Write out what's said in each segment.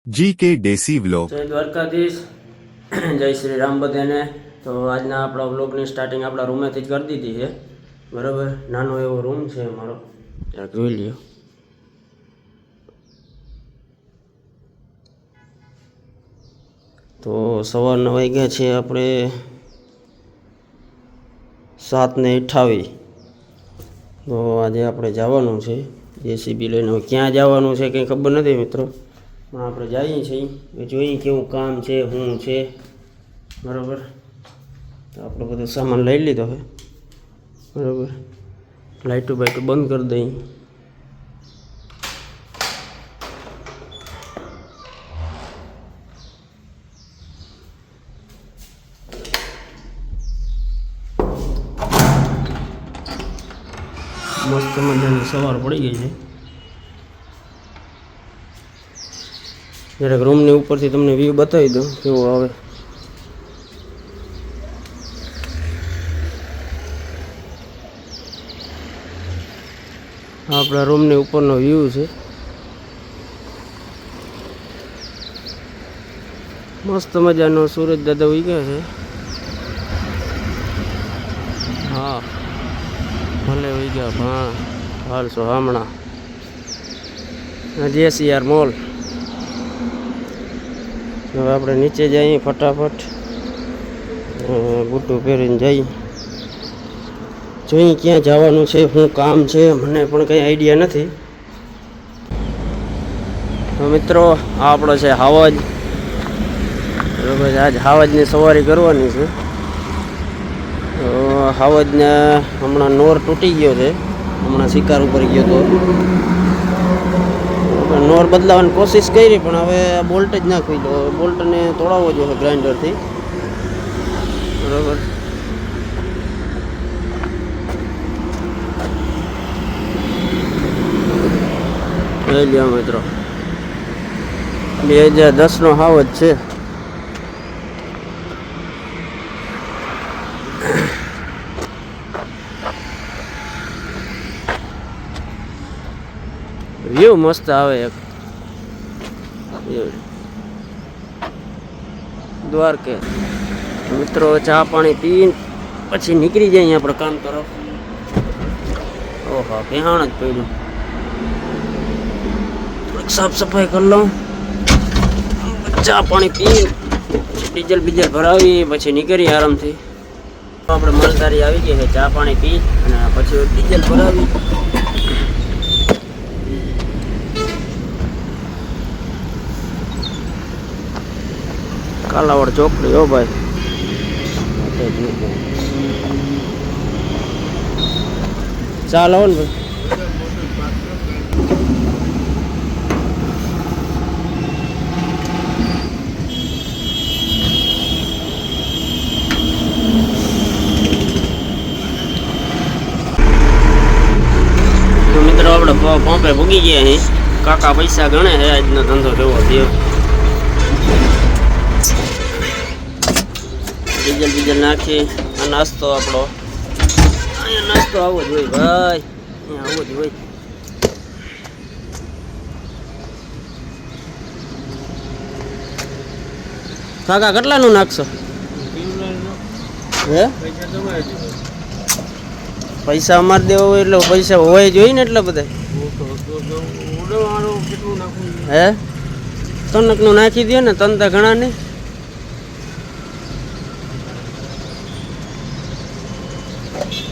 GK Desi Vlog. જય દ્વારકાધીશ, જય શ્રી રામ બધાને. તો આજના આપણા વ્લોગની સ્ટાર્ટિંગ આપણા રૂમેથી જ કરી દીધી છે. બરાબર, નાનો એવો રૂમ છે અમારો, જરાક જોઈ લ્યો. તો સવારના વાગ્યા છે આપણે 7:28. તો આજે આપણે જવાનું છે જેસીબી લઈને. હવે ક્યાં જવાનું છે કંઈ ખબર નથી મિત્રો, પણ આપણે જઈએ છીએ, જોઈએ કેવું કામ છે, શું છે. બરાબર, તો આપણે બધો સામાન લઈ લીધો છે. બરાબર, લાઇટું બાઇટું બંધ કરી દઈ. મસ્ત મજાની સવાર પડી ગઈ છે. જરાક રૂમની ઉપરથી તમને વ્યૂ બતાવી દઉં કેવો આવે. આપણા રૂમની ઉપરનો વ્યૂ છે. મસ્ત મજાનો સૂરજ દાદા ઉગ્યા છે. હા, ભલે ઉગ્યા ભા હાલ છો હમણાં. JCR mall. હવે આપણે નીચે જઈએ ફટાફટ, બૂટું પહેરીને જઈએ. જોઈએ ક્યાં જવાનું છે, શું કામ છે, મને પણ કંઈ આઈડિયા નથી. તો મિત્રો આ આપણો છે હાવજ. બરાબર, આજ હાવજની સવારી કરવાની છે. તો હાવજને હમણાં નોર તૂટી ગયો છે, હમણાં શિકાર ઉપર ગયો હતો. નોર બદલાવાની કોશિશ કરી પણ હવે બોલ્ટ જ નાખવી, તો બોલ્ટને તોડાવવો જોઈએ ગ્રાઇન્ડરથી. બરાબર, લઈ લ્યો મિત્રો. 2010નો હાવજ છે. વ્યૂ મસ્ત આવે એક દ્વારકે. મિત્રો ચા પાણી પીને પછી નીકળી જાય આપણે કામ તરફ. ઓહો, પહેણ જ પડ્યું. થોડીક સાફ સફાઈ કરી લઉં, ચા પાણી પી, ડીઝલ બીજલ ભરાવી, પછી નીકળી આરામથી. આપણે માલધારી આવી ગઈ છે, ચા પાણી પી અને પછી ડીઝલ ભરાવી. કાલાવડ ચોકડી હો ભાઈ. ચાલ આવો ને ભાઈ. તો મિત્રો આપણે પંપે ભૂગી ગયા અહીં. કાકા પૈસા ગણે છે, આજનો ધંધો કેવો થયો. ડીઝલ બીજલ નાખી. આ નાસ્તો આપણો, અહીંયા નાસ્તો આવો જ હોય ભાઈ, અહીંયા આવો જ હોય. કાકા કેટલાનું નાખશો? હે, પૈસા અમારે દેવા હોય એટલે પૈસા હોય જોઈએ ને એટલા બધા. હે, તનકનું નાખી દો ને, તનતા ઘણા નહીં.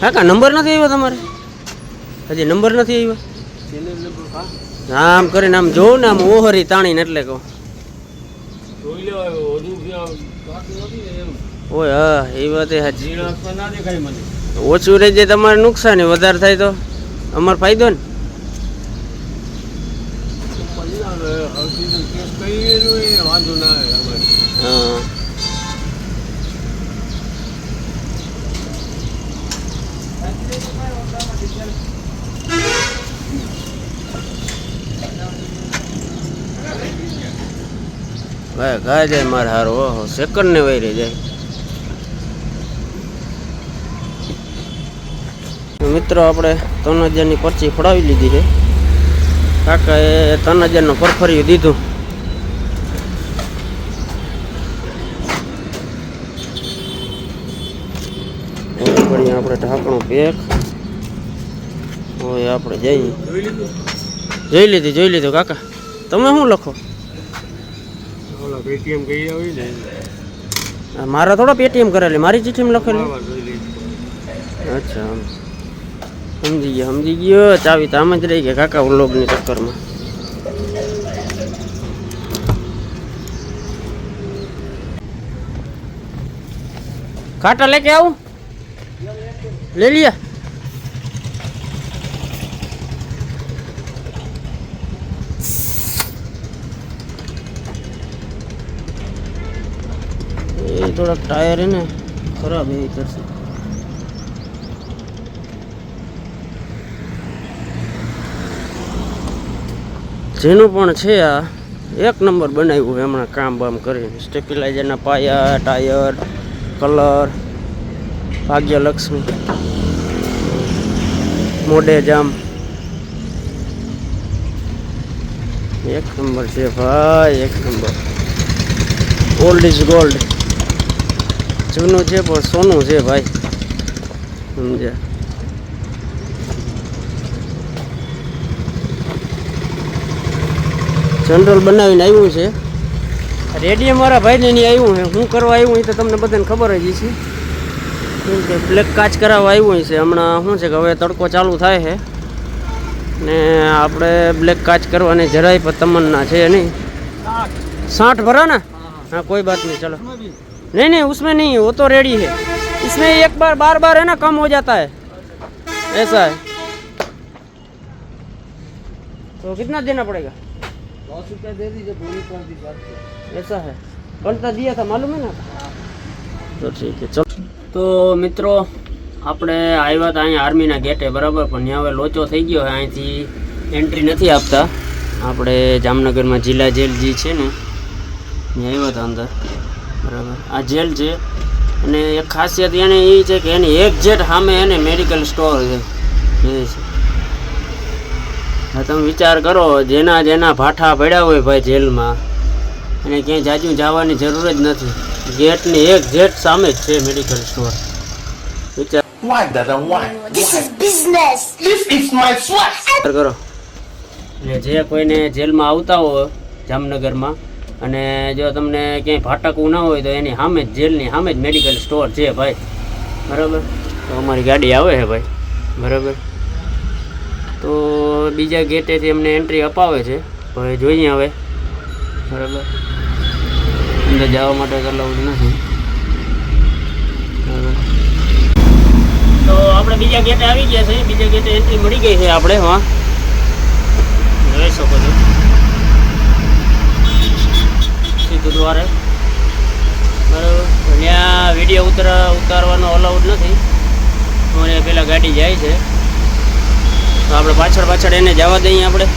કાકા નંબર નથી આવ્યો તમારે? હજી નંબર નથી આવ્યો? આમ કરીને આમ જોઉં ને, આમ ઓહરી તાણીને એટલે કહું. ઓય હા, એ વાત હજી ઓછું રહી જાય તમારે નુકસાન, વધારે થાય તો અમારે ફાયદો ને. હા, ભાઈ ગાય જાય મારે હારો. ઓહો, સેકન્ડ ને વહી રહી જાય. મિત્રો આપણે 3000ની પરચી ફડાવી લીધી છે. કાકાએ 3000નું પરફર્યું દીધું. પેક. હવે આપણે જઈએ. જોઈ લીધું કાકા. તમે શું લખો? મારા થોડા પેટીએમ કરેલી, મારી ચિઠ્ઠીમાં લખેલી. અચ્છા સમજી ગયો. ચાવી તો આમ જ રહી ગયા કાકા વ્લોગની ચક્કરમાં. કાંટા લેકે આવું, ले लिया. ये थोड़ा टायर है ना खराब है इधर से. જેનું પણ છે આ એક નંબર બનાવ્યું છે હમણાં કામ બામ કરીને. સ્ટેબિલાઇઝરના પાયા, ટાયર, કલર, ભાગ્યલક્ષ્મી, મોડે જામ, એક નંબર છે ભાઈ, એક નંબર. Old is gold. જૂનું છે પણ સોનું છે ભાઈ, સમજ્યા. જનરલ બનાવીને આવ્યું છે. રેડિયમ વાળા ભાઈને નહીં આવ્યું છે. શું કરવા આવ્યું એ તો તમને બધાને ખબર જ છે. કેમ કે બ્લેક કાચ કરાવવા આવ્યું છે. હમણાં શું છે કે હવે તડકો ચાલુ થાય છે ને આપણે બ્લેક કાચ કરવાની જરાય પણ તમન્ના છે નહીં. 60 भरा ना? हाँ कोई बात नहीं, चलो. नहीं उसमें नहीं, वो तो रेडी है. इसमें एक बार बार है ना कम हो जाता है, ऐसा है. तो कितना देना पड़ेगा? 10 रुपया दे दीजिए, पूरी कर दीजिए. ऐसा है, कल तो दिया था मालूम है ना. तो ठीक है चलो. तो મિત્રો આપણે આવ્યા હતા અહીંયા આર્મીના ગેટે બરાબર, પણ ત્યાં હવે લોચો થઈ ગયો છે. અહીંથી એન્ટ્રી નથી આપતા. આપણે જામનગરમાં જિલ્લા જેલ જે છે ને ત્યાં આવ્યા હતા અંદર બરાબર. આ જેલ છે અને એક ખાસિયત એને એ છે કે એની એક્ઝેક્ટ સામે એને મેડિકલ સ્ટોર છે. એ છે હા, તમે વિચાર કરો, જેના ભાઠા પડ્યા હોય ભાઈ જેલમાં અને ક્યાંય જાજુ જવાની જરૂર જ નથી. ગેટની એક્ઝેક્ટ સામે જ છે મેડિકલ સ્ટોર. વિચાર કરો. ને જે કોઈને જેલમાં આવતા હોય જામનગરમાં અને જો તમને ક્યાંય ભાટકવું ના હોય તો એની સામે જ જેલની સામે જ મેડિકલ સ્ટોર છે ભાઈ બરાબર. તો અમારી ગાડી આવે છે ભાઈ બરાબર. તો બીજા ગેટેથી અમને એન્ટ્રી અપાવે છે. હવે જોઈએ હવે બરાબર. અંદર જવા માટે અલાઉડ નથી બરાબર. તો આપણે બીજા ગેટે આવી ગયા છે. બીજા ગેટે એન્ટ્રી મળી ગઈ છે આપણે. હા જોઈ શકો છો સીધું દ્વારે બરાબર. ત્યાં વિડીયો ઉતારવાનો અલાઉડ નથી. અમારે પહેલાં ગાડી જાય છે તો આપણે પાછળ એને જવા દઈએ આપણે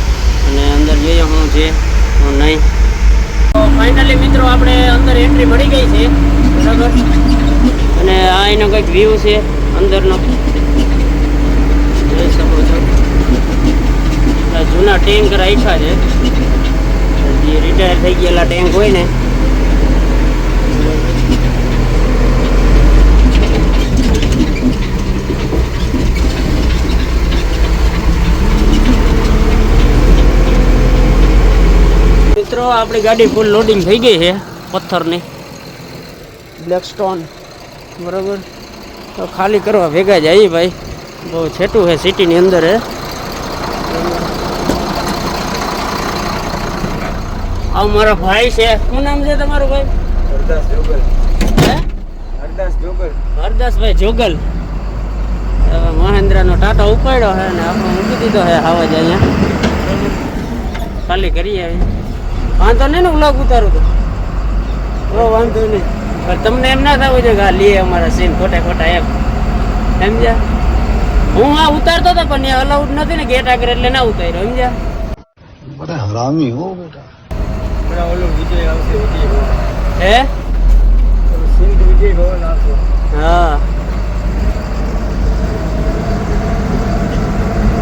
અને અંદર જોઈએ શું છે શું નહીં. તો ફાઇનલી મિત્રો આપણે અંદર એન્ટ્રી મળી ગઈ છે બરાબર. અને આ એનો કંઈક વ્યૂ છે અંદરનો, જોઈ શકો છો. જૂના ટેન્ક રાખ્યા છે, જે રિટાયર થઈ ગયેલા ટેન્ક હોય ને. મિત્રો આપણી ગાડી ફૂલ લોડિંગ થઈ ગઈ છે પથ્થરની, બ્લેક સ્ટોન બરાબર. તો ખાલી કરવા ભેગા જઈએ ભાઈ. બહુ છેટું છે સિટીની અંદર હે. આ મારો ભાઈ છે. શું નામ છે તમારું ભાઈ? હરદાસ જોગલ. હે હરદાસભાઈ જોગલ. મહેન્દ્રનો ટાટા ઉપાડ્યો છે ને આપણે મૂકી દીધો છે આવા જ અહીંયા. ખાલી કરીએ હવે. વાંધો નહીં ને વ્લોગ ઉતારું તો વાંધો નહીં. પણ તમને એમ ના થવું જોઈએ કે આ લઈએ અમારા સીન ખોટા એમ સમજ્યા. હું આ ઉતારતો હતો પણ એ અલાઉડ નથી ને ગેટ આગળ એટલે ના ઉતાર્યો સમજ્યા. બડા હરામી હો બેટા. બડા ઓલો વિજય આવશે હે સીન વિજય ગોવન આવશે. હા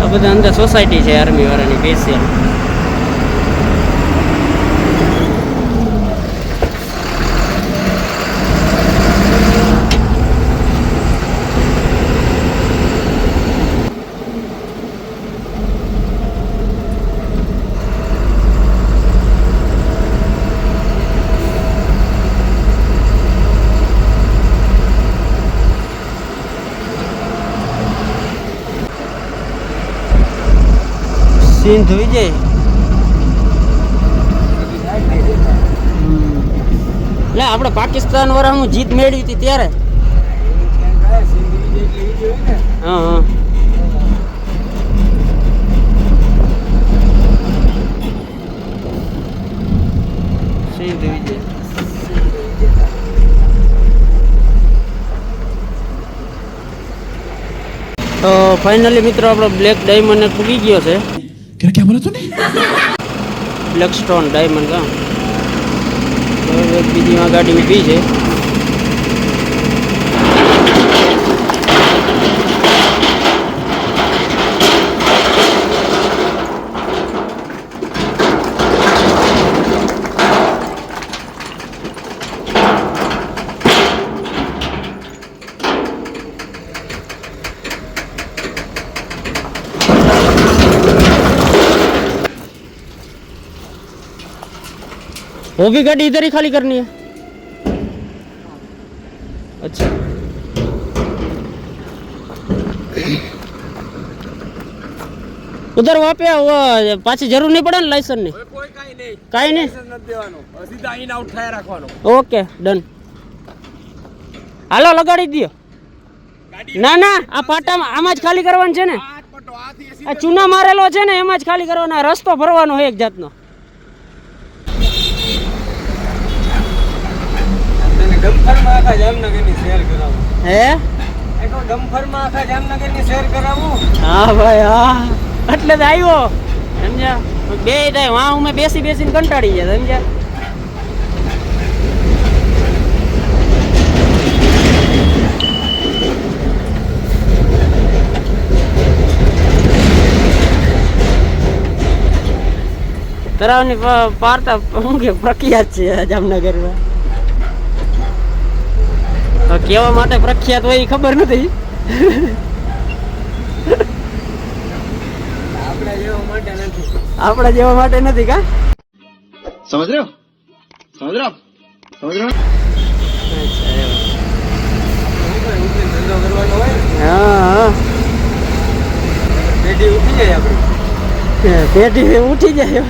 આ બધા અંદર સોસાયટી છે આર્મી વાળાની સ્પેશિયલ. સીન ધોઈ જાય. એટલે આપણે પાકિસ્તાન વાળાનું જીત મેળવી હતી ત્યારે. હા હા સીન ધોઈ જાય. તો ફાઇનલી મિત્રો આપણો બ્લેક ડાયમંડ પૂગી ગયો છે. क्या बोला तूने? બ્લેક સ્ટોન ડાયમંડ કા બીજીમાં ગાડી ઊભી છે. वो भी गाड़ी इधर ही खाली करनी है. अच्छा उधर वहाँ पे वो पाછી જરૂર નહીં પડે ને લાયસન્સ ની? કોઈ કાઈ નહીં નથી દેવાનો, સીધા ઇન આઉટ થાય રાખવાનો. Okay done. હાલો લગાડી દયો. ના ના આ પાટામાં આમાં જ ખાલી કરવાનું છે ને. આ ચૂના મારેલો છે ને એમાં જ ખાલી કરવાનો. રસ્તો ભરવાનો હોય એક જાતનો. ડમ્ફરમાં આખા જામનગરની શેર કરાવું. હે એકો ડમ્ફરમાં આખા જામનગરની શેર કરાવું. હા ભાઈ હા એટલે જ આવ્યો સમજ્યા. બે થાય વાં હું બેસી બેસીને કંટાળી ગયા સમજ્યા. તરાવની પારતા શું કે પ્રખ્યાત છે જામનગરમાં. કેવા માટે પ્રખ્યાત હોય એ ખબર નથી. આપણા જેવા માટે નથી કા. समझ रहे हो? समझ रहे हो? समझ रहे हो? હા પેઢી ઉઠી જાય આપણી. પેઢી ઉઠી જાય.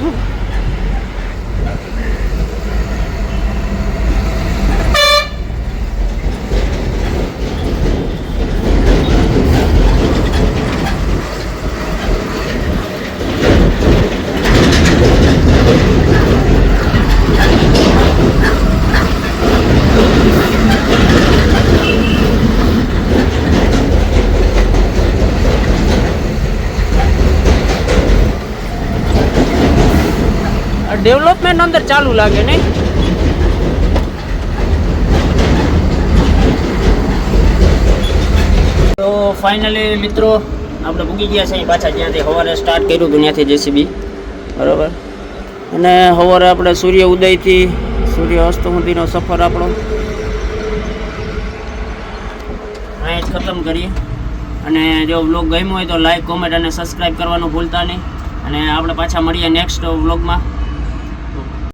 ડેવલપમેન્ટ અંદર ચાલુ લાગે નહીં. તો ફાઇનલી મિત્રો આપણે પૂગી ગયા છે પાછા જ્યાંથી સવારે સ્ટાર્ટ કર્યું હતું ત્યાંથી જેસીબી બરાબર. અને સવારે આપણે સૂર્ય ઉદયથી સૂર્ય અસ્ત સુધીનો સફર આપણો અહીં જ ખતમ કરીએ. અને જો વ્લોગ ગમ્યો હોય તો લાઈક કોમેન્ટ અને સબસ્ક્રાઈબ કરવાનું ભૂલતા નહીં. અને આપણે પાછા મળીએ નેક્સ્ટ વ્લોગમાં.